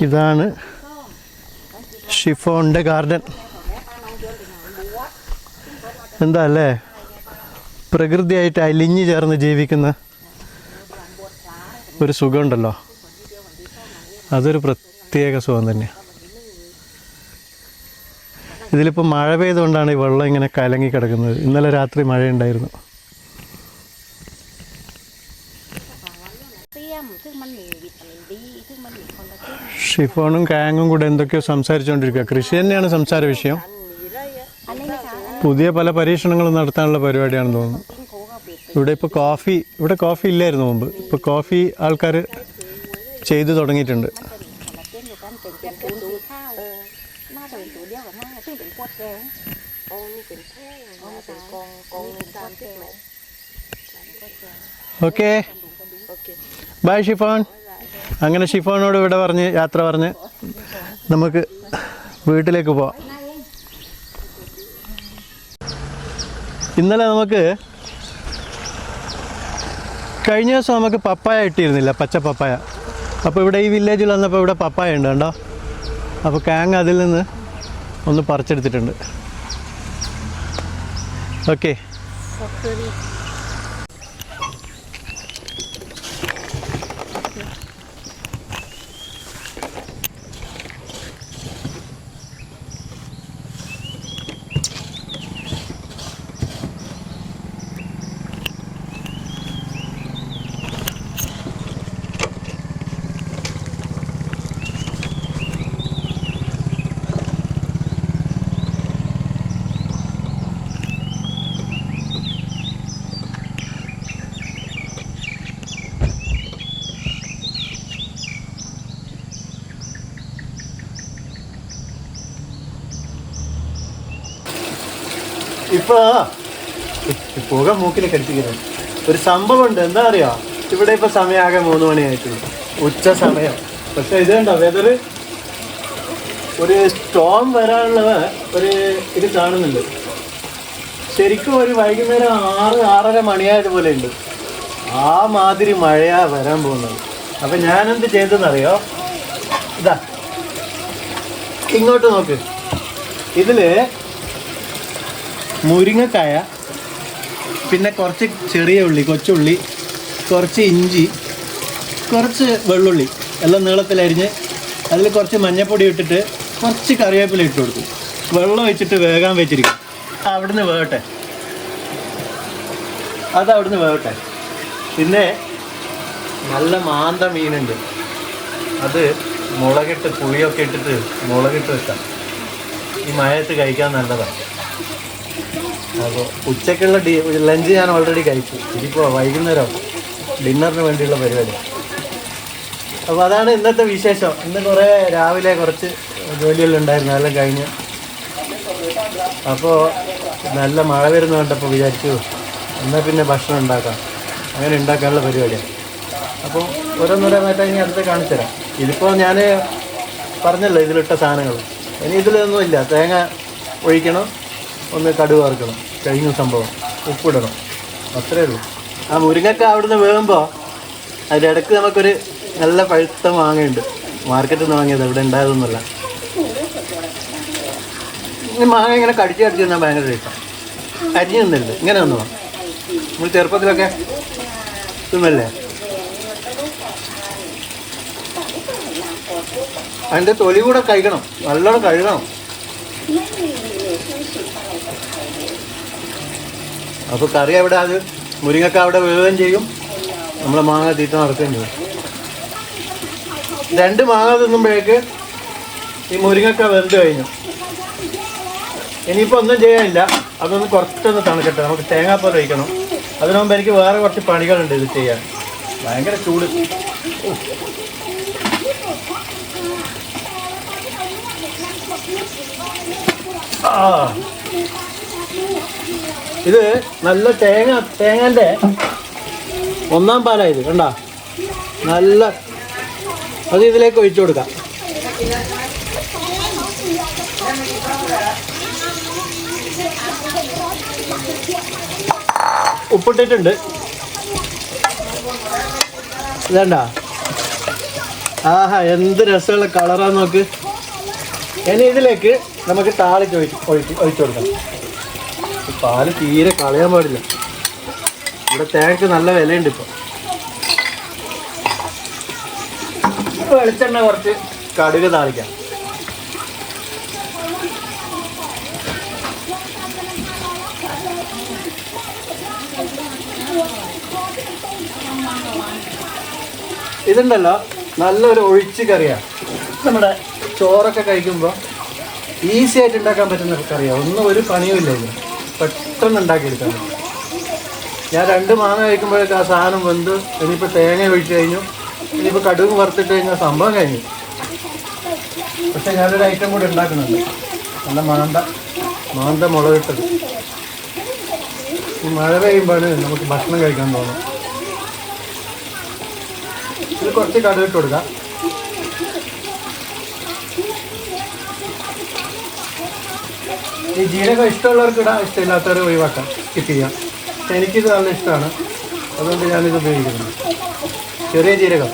ഇതാണ് ഷിഫോണിൻ്റെ ഗാർഡൻ. എന്താ അല്ലേ, പ്രകൃതിയായിട്ട് അലിഞ്ഞു ചേർന്ന് ജീവിക്കുന്ന ഒരു സുഖമുണ്ടല്ലോ, അതൊരു പ്രത്യേക സുഖം തന്നെയാണ്. ഇതിലിപ്പോൾ മഴ പെയ്തുകൊണ്ടാണ് ഈ വെള്ളം ഇങ്ങനെ കലങ്ങി കിടക്കുന്നത്. ഇന്നലെ രാത്രി മഴയുണ്ടായിരുന്നു. ഷിഫോണും കാങ്ങും കൂടെ എന്തൊക്കെയോ സംസാരിച്ചുകൊണ്ടിരിക്കുക. കൃഷി തന്നെയാണ് സംസാര വിഷയം. പുതിയ പല പരീക്ഷണങ്ങളും നടത്താനുള്ള പരിപാടിയാണെന്ന് തോന്നുന്നു. ഇവിടെ കോഫി ഇല്ലായിരുന്നു മുമ്പ്. ഇപ്പോൾ കോഫി ആൾക്കാർ ചെയ്തു തുടങ്ങിയിട്ടുണ്ട്. Okay, bye chiffon. അങ്ങനെ ഷിഫോണോട് ഇവിടെ പറഞ്ഞ് യാത്ര പറഞ്ഞ് നമുക്ക് വീട്ടിലേക്ക് പോവാം. ഇന്നലെ കഴിഞ്ഞ ദിവസം നമുക്ക് പപ്പായ കിട്ടിയിരുന്നില്ല, പച്ച പപ്പായ. അപ്പോൾ ഇവിടെ ഈ വില്ലേജിൽ വന്നപ്പോൾ ഇവിടെ പപ്പായ ഉണ്ട് കണ്ടോ. അപ്പോൾ കാങ് അതിൽ നിന്ന് ഒന്ന് പറിച്ചെടുത്തിട്ടുണ്ട്. ഓക്കെ, ഇപ്പൊ പുക മൂക്കിൽ കടിപ്പിക്കുന്നത് ഒരു സംഭവം ഉണ്ട്. എന്താ അറിയോ, ഇവിടെ ഇപ്പൊ സമയം ആകെ 3 മണിയായിട്ടുള്ളൂ, ഉച്ച സമയം. പക്ഷെ ഇത് കണ്ടോ വെതർ, ഒരു സ്റ്റോം വരാനുള്ള ഒരു ഇത് കാണുന്നുണ്ട്. ശരിക്കും ഒരു വൈകുന്നേരം 6-6:30 മണിയായതുപോലെ ഉണ്ട്. ആ മാതിരി മഴയാ വരാൻ പോകുന്നത്. അപ്പം ഞാനെന്ത് ചെയ്തെന്നറിയോ, ഇതാ ഇങ്ങോട്ട് നോക്ക്. ഇതിൽ മുരിങ്ങക്കായ, പിന്നെ കുറച്ച് ചെറിയ ഉള്ളി, കൊച്ചുള്ളി, കുറച്ച് ഇഞ്ചി, കുറച്ച് വെള്ളുള്ളി എല്ലാം നീളത്തിലരിഞ്ഞ് അതിൽ കുറച്ച് മഞ്ഞൾപ്പൊടി ഇട്ടിട്ട് കുറച്ച് കറിവേപ്പില ഇട്ട് കൊടുത്തു. വെള്ളം ഒഴിച്ചിട്ട് വേഗം വെച്ചിരിക്കും. അവിടുന്ന് വേവട്ടെ, അതവിടുന്ന് വേവട്ടെ. പിന്നെ നല്ല മാന്ത മീനുണ്ട്, അത് മുളകിട്ട് പുളിയൊക്കെ ഇട്ടിട്ട് മുളകിട്ട് വെക്കാം. ഈ മഴയത്ത് കഴിക്കാൻ നല്ലതാണ്. അപ്പോൾ ഉച്ചയ്ക്കുള്ള ലഞ്ച് ഞാൻ ഓൾറെഡി കഴിച്ചു. ഇതിപ്പോൾ വൈകുന്നേരം ഡിന്നറിന് വേണ്ടിയുള്ള പരിപാടി. അപ്പോൾ അതാണ് ഇന്നത്തെ വിശേഷം. ഇന്ന് കുറേ രാവിലെ കുറച്ച് ജോലിയെല്ലാം ഉണ്ടായിരുന്നു, അതെല്ലാം കഴിഞ്ഞ്. അപ്പോൾ നല്ല മഴ വരുന്ന കണ്ടപ്പോൾ വിചാരിച്ചു എന്നാൽ പിന്നെ ഭക്ഷണം ഉണ്ടാക്കാം. അങ്ങനെ ഉണ്ടാക്കാനുള്ള പരിപാടിയാണ്. അപ്പോൾ ഓരോന്നോരോന്നായിട്ട് ഇനി അടുത്ത് കാണിച്ചു തരാം. ഇതിപ്പോൾ ഞാൻ പറഞ്ഞല്ലോ ഇതിലിട്ട സാധനങ്ങൾ. ഇനി ഇതിലൊന്നുമില്ല. തേങ്ങ ഒഴിക്കണം, ഒന്ന് കടുക് വറുക്കണം, കഴിഞ്ഞ സംഭവം. ഉപ്പിടണം, അത്രയേ ഉള്ളൂ. ആ മുരിങ്ങക്ക അവിടുന്ന് വേകുമ്പോൾ അതിലിടക്ക് നമുക്കൊരു നല്ല പഴുത്ത മാങ്ങയുണ്ട്. മാർക്കറ്റിൽ നിന്ന് വാങ്ങിയത്, ഇവിടെ ഉണ്ടായതൊന്നുമല്ല. ഈ മാങ്ങ ഇങ്ങനെ കടിച്ച് കടിച്ച് തന്നാൽ ഭയങ്കര ടേസ്റ്റാണ്. അരിഞ്ഞു നിന്നില്ല, ഇങ്ങനെ ഒന്നു നമ്മൾ ചെറുപ്പത്തിലൊക്കെ തിന്നല്ലേ. അതിൻ്റെ തൊലി കൂടെ കഴിക്കണം, നല്ലോണം കഴുകണം. അപ്പോൾ കറി അവിടെ, അത് മുരിങ്ങക്ക അവിടെ വേവുകയും ചെയ്യും, നമ്മളെ മാങ്ങ തീറ്റ നടക്കുകയും ചെയ്യും. 2 മാങ്ങ തിന്നുമ്പോഴേക്ക് ഈ മുരിങ്ങക്ക വെന്ത് കഴിഞ്ഞു. ഇനിയിപ്പോൾ ഒന്നും ചെയ്യാനില്ല, അതൊന്ന് കുറച്ചൊന്ന് തണുക്കട്ടെ. നമുക്ക് തേങ്ങാപ്പാൽ ഒഴിക്കണം. അതിനു മുമ്പ് എനിക്ക് വേറെ കുറച്ച് പണികളുണ്ട് ഇത് ചെയ്യാൻ. ഭയങ്കര ചൂട്. ഇത് നല്ല തേങ്ങൻ്റെ 1-ാം പാലായത് കണ്ട, നല്ല. അത് ഇതിലേക്ക് ഒഴിച്ചു കൊടുക്കാം. ഉപ്പിട്ടിട്ടുണ്ട്. ഇതണ്ട, ആഹാ എന്ത് രസമുള്ള കളറാന്ന് നോക്ക്. ഇനി ഇതിലേക്ക് നമുക്ക് താളിച്ച് ഒഴിച്ചു കൊടുക്കാം. പാല് തീരെ കളയാൻ പാടില്ല. ഇവിടെ തേങ്ങക്ക് നല്ല വിലയുണ്ട്. ഇപ്പോൾ വെളിച്ചെണ്ണ കുറച്ച് കടുക് താളിക്കാം. ഇതുണ്ടല്ലോ നല്ലൊരു ഒഴിച്ച് കറിയാണ്. നമ്മുടെ ചോറൊക്കെ കഴിക്കുമ്പോൾ ഈസി ആയിട്ട് ഉണ്ടാക്കാൻ പറ്റുന്ന കറിയാണ്. ഒന്നും ഒരു പണിയും ഇല്ല, ഇത് പെട്ടെന്ന് ഉണ്ടാക്കിയെടുക്കാൻ പറ്റും. ഞാൻ 2 മാങ്ങ കഴിക്കുമ്പോഴേക്ക് ആ സാധനം വെന്ത്, ഇനിയിപ്പോൾ തേങ്ങ ഒഴിച്ച് കഴിഞ്ഞു, ഇനിയിപ്പോൾ കടുക് വറുത്തിട്ട് കഴിഞ്ഞാൽ സംഭവം കഴിഞ്ഞു. പക്ഷെ ഞാനൊരു ഐറ്റം കൂടി ഉണ്ടാക്കുന്നുണ്ട്, നല്ല മാന്ത മുളകിട്ടത്. ഈ മഴ പെയ്യുമ്പോൾ നമുക്ക് ഭക്ഷണം കഴിക്കാൻ തോന്നും. ഇത് കുറച്ച് കടുകിട്ട് കൊടുക്കാം. ഈ ജീരകം ഇഷ്ടമുള്ളവർക്ക് ഇടാം, ഇഷ്ടമില്ലാത്തവർ ഒഴിവാക്കാം, സ്കിപ്പ് ചെയ്യാം. പക്ഷെ എനിക്കിത് നല്ല ഇഷ്ടമാണ്, അതുകൊണ്ട് ഞാനിത് ഉപയോഗിക്കുന്നു. ചെറിയ ജീരകം.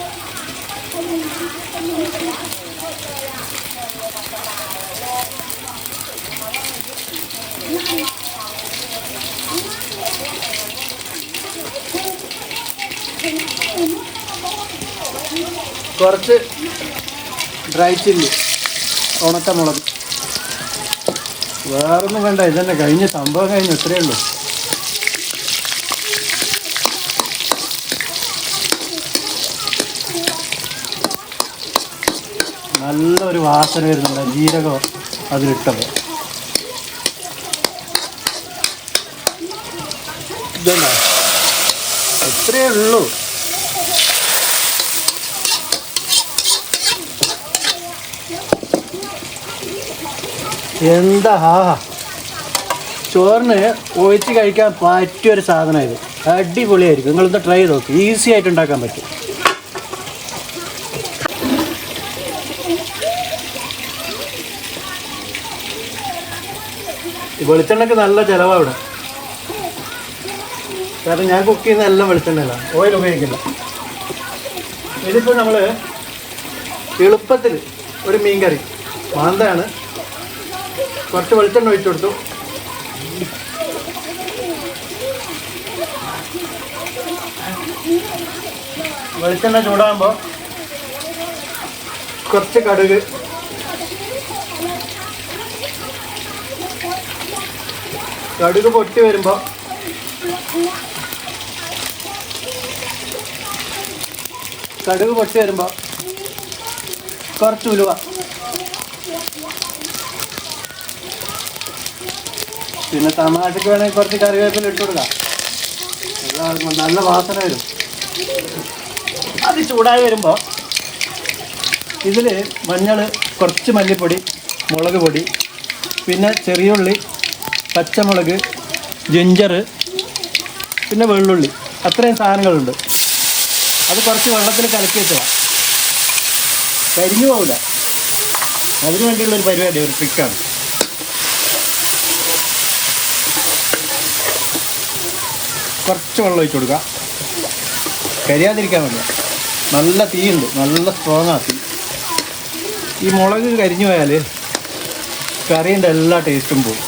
കുറച്ച് ഡ്രൈ ചില്ലി, ഉണക്കമുളക്. വേറൊന്നും വേണ്ട, ഇതന്നെ കഴിഞ്ഞ സംഭവം കഴിഞ്ഞു. ഇത്രയേ ഉള്ളൂ. നല്ലൊരു വാസന വരുന്നുണ്ട് ജീരകം അതിലിട്ടത്. ഇതല്ല, ഇത്രയേ ഉള്ളൂ. എന്താ ചോറിന് ഒഴിച്ച് കഴിക്കാൻ പറ്റിയൊരു സാധനമായത്. അടിപൊളിയായിരിക്കും. നിങ്ങളൊന്ന് ട്രൈ ചെയ്ത് നോക്കി. ഈസി ആയിട്ട് ഉണ്ടാക്കാൻ പറ്റും. വെളിച്ചെണ്ണയ്ക്ക് നല്ല ചിലവാണ് ഇവിടെ. കാരണം ഞാൻ കുക്ക് ചെയ്യുന്ന എല്ലാം വെളിച്ചെണ്ണയല്ല, ഓയിൽ ഉപയോഗിക്കില്ല. ഇതിപ്പോൾ നമ്മൾ എളുപ്പത്തിൽ ഒരു മീൻ കറി മാന്തയാണ്. കുറച്ച് വെളിച്ചെണ്ണ ഒഴിച്ചു കൊടുത്തു. വെളിച്ചെണ്ണ ചൂടാകുമ്പോൾ കുറച്ച് കടുക്, കടുക് പൊട്ടി വരുമ്പോൾ കുറച്ച് ഉലുവ, പിന്നെ തമാശക്ക് വേണമെങ്കിൽ കുറച്ച് കറിവേപ്പില ഇട്ട് കൊടുക്കാം. നല്ല വാസന വരും. അത് ചൂടായി വരുമ്പോൾ ഇതിൽ മഞ്ഞൾ, കുറച്ച് മല്ലിപ്പൊടി, മുളക് പൊടി, പിന്നെ ചെറിയുള്ളി, പച്ചമുളക്, ജിഞ്ചർ, പിന്നെ വെള്ളുള്ളി, അത്രയും സാധനങ്ങളുണ്ട്. അത് കുറച്ച് വെള്ളത്തിൽ കലക്കി വെച്ചാൽ കരിഞ്ഞു പോകില്ല. അതിനു വേണ്ടിയുള്ളൊരു പരിപാടി, ഒരു ട്രിക്കാണ്. കുറച്ച് വെള്ളം ഒഴിച്ചു കൊടുക്കുക, കരിയാതിരിക്കാൻ വേണ്ടി. നല്ല തീയുണ്ട്, നല്ല സ്ട്രോങ് ആക്കി. ഈ മുളക് കരിഞ്ഞു പോയാൽ കറീൻ്റെ എല്ലാ ടേസ്റ്റും പോകും.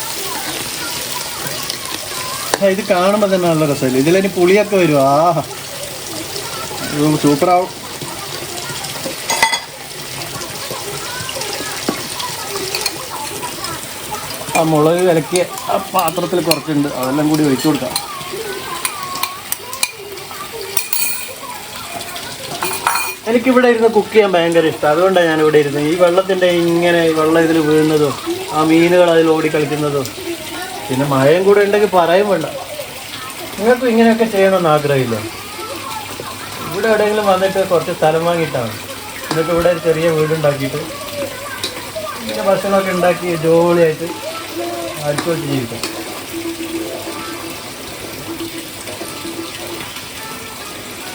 ഇത് കാണുമ്പോൾ തന്നെ നല്ല രസമില്ല. ഇതിലിനി പുളിയൊക്കെ വരും. ആഹാ, സൂപ്പറാവും. ആ മുളക് കലക്കിയ ആ പാത്രത്തിൽ കുറച്ചുണ്ട്, അതെല്ലാം കൂടി ഒഴിച്ചു കൊടുക്കാം. എനിക്കിവിടെ ഇരുന്ന് കുക്ക് ചെയ്യാൻ ഭയങ്കര ഇഷ്ടം. അതുകൊണ്ടാണ് ഞാനിവിടെ ഇരുന്നത്. ഈ വെള്ളത്തിൻ്റെ ഇങ്ങനെ വെള്ളം ഇതിൽ വീഴുന്നതും ആ മീനുകൾ അതിൽ ഓടിക്കളിക്കുന്നതും, പിന്നെ മഴയും കൂടെ ഉണ്ടെങ്കിൽ പറയും വേണ്ട. നിങ്ങൾക്കും ഇങ്ങനെയൊക്കെ ചെയ്യണമെന്ന് ആഗ്രഹമില്ല? ഇവിടെ എവിടെയെങ്കിലും വന്നിട്ട് കുറച്ച് സ്ഥലം വാങ്ങിയിട്ടാണ്. എന്നിട്ട് ഇവിടെ ഒരു ചെറിയ വീടുണ്ടാക്കിയിട്ട് ഇങ്ങനെ ഭക്ഷണമൊക്കെ ഉണ്ടാക്കി ജോളിയായിട്ട് അടിച്ചു വെച്ച് ജീവിക്കും.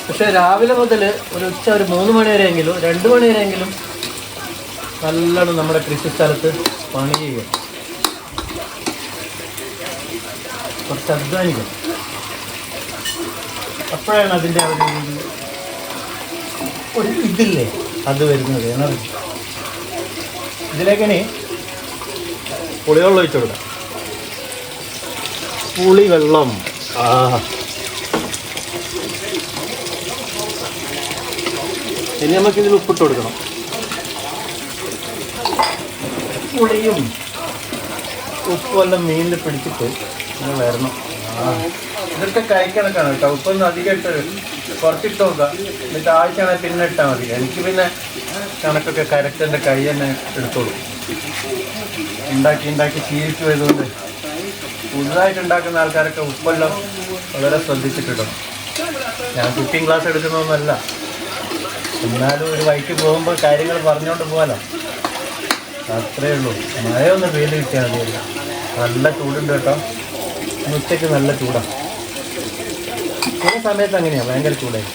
പക്ഷേ രാവിലെ മുതൽ ഒരു ഉച്ച ഒരു 3 മണി വരെയെങ്കിലും 2 മണി വരെയെങ്കിലും നല്ലോണം നമ്മുടെ കൃഷി സ്ഥലത്ത് പണി ചെയ്യുക, കുറച്ച് അധ്വാനിക്കും. അപ്പോഴാണ് അതിൻ്റെ ഒരു ഇതില്ലേ അത് വരുന്നത്, എനർജി. ഇതിലേക്കിനി പുളിവെള്ളം ഒഴിച്ചു കൊടുക്കാം. പുളിവെള്ളം. ഇനി നമുക്കിതിൽ ഉപ്പിട്ട് കൊടുക്കണം. പുളിയും ഉപ്പുമെല്ലാം മീനിൽ പിടിച്ചിട്ട് ഇങ്ങനെ വരണം. ഇതൊക്കെ കഴിക്കണക്കാണ് കേട്ടോ. ഉപ്പൊന്നും അധികം ഇട്ട് കുറച്ചിട്ട് നോക്കുക. എന്നിട്ട് ആവശ്യമാണെങ്കിൽ പിന്നെ ഇട്ടാൽ മതി. എനിക്ക് പിന്നെ കണക്കൊക്കെ കറക്റ്റ് എൻ്റെ കൈ തന്നെ എടുത്തോളൂ. ഉണ്ടാക്കി ശീലിച്ചു പോയതുകൊണ്ട് പുതുതായിട്ട് ഉണ്ടാക്കുന്ന ആൾക്കാരൊക്കെ ഉപ്പെല്ലാം വളരെ ശ്രദ്ധിച്ചിട്ടിടണം. ഞാൻ കുക്കിംഗ് ക്ലാസ് എടുക്കുന്നതൊന്നുമല്ല, എന്നാലും ഒരു വഴിക്ക് പോകുമ്പോൾ കാര്യങ്ങൾ പറഞ്ഞുകൊണ്ട് പോകാലോ, അത്രയേ ഉള്ളൂ. മഴയൊന്ന് വെയിൽ കിട്ടിയാൽ മതിയല്ല. നല്ല ചൂടുണ്ട് കേട്ടോ. ഉച്ചയ്ക്ക് നല്ല ചൂടാണ്. ചില സമയത്ത് അങ്ങനെയാണ്, ഭയങ്കര ചൂടായി.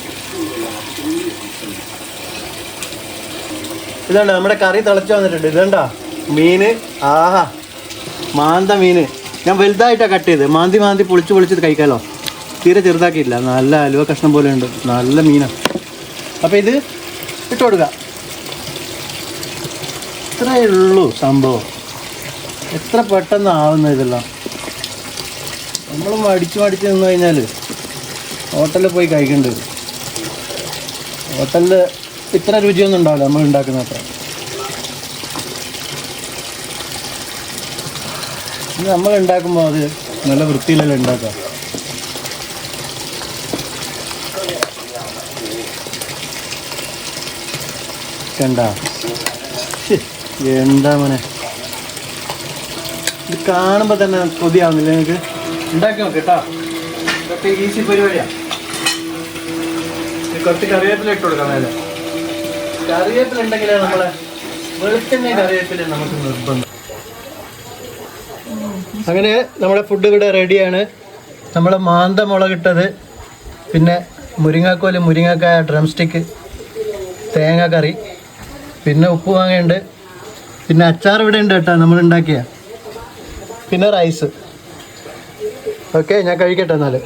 ഇതുണ്ട് നമ്മുടെ കറി തിളച്ച് വന്നിട്ടുണ്ട്. ഇതുണ്ടാ മീന്. ആഹാ, മാന്ത മീന്. ഞാൻ വലുതായിട്ടാണ് കട്ട് ചെയ്ത്. മാന്തി പൊളിച്ച് കഴിക്കാമല്ലോ. തീരെ ചെറുതാക്കിയില്ല. നല്ല അലുവ കഷ്ണം പോലെ ഉണ്ട്. നല്ല മീനാണ്. അപ്പോൾ ഇത് ഇട്ട് കൊടുക്കുക. ഇത്രയേ ഉള്ളൂ സംഭവം. എത്ര പെട്ടെന്ന് ആവുന്ന ഇതെല്ലാം. നമ്മൾ മടിച്ച് നിന്ന് കഴിഞ്ഞാൽ ഹോട്ടലിൽ പോയി കഴിക്കേണ്ടി വരും. ഹോട്ടലിൽ ഇത്ര രുചിയൊന്നും ഉണ്ടാവില്ല നമ്മൾ ഉണ്ടാക്കുന്ന അത്ര. നമ്മൾ ഉണ്ടാക്കുമ്പോൾ അത് നല്ല വൃത്തിയിലല്ലേ ഉണ്ടാക്കാം. കണ്ട എന്താ മോനെ, ഇത് കാണുമ്പോൾ തന്നെ കൊതിയാവുന്നില്ല നിങ്ങൾക്ക്? ഉണ്ടാക്കി നോക്ക് കേട്ടോ. ഇതൊക്കെ ഈസി പരിപാടിയാണ്. കുറച്ച് കറിവേപ്പില ഇട്ട് കൊടുക്കാം മേലെ. കറിവേപ്പില ഉണ്ടെങ്കിലേ നമ്മളെ വെളുത്തുണ്ണി കറിവേപ്പില നമുക്ക് നിർബന്ധം. അങ്ങനെ നമ്മുടെ ഫുഡ് ഇവിടെ റെഡിയാണ്. നമ്മൾ മാന്ത മുളകിട്ടത്, പിന്നെ മുരിങ്ങാക്കോല്, മുരിങ്ങക്കായ, ഡ്രം സ്റ്റിക്ക്, തേങ്ങ കറി, പിന്നെ ഉപ്പ് വാങ്ങയുണ്ട്, പിന്നെ അച്ചാർ ഇവിടെ ഉണ്ട് കേട്ടോ നമ്മൾ ഉണ്ടാക്കിയ, പിന്നെ റൈസ്. ഓക്കെ, ഞാൻ കഴിക്കട്ടെ എന്നാൽ.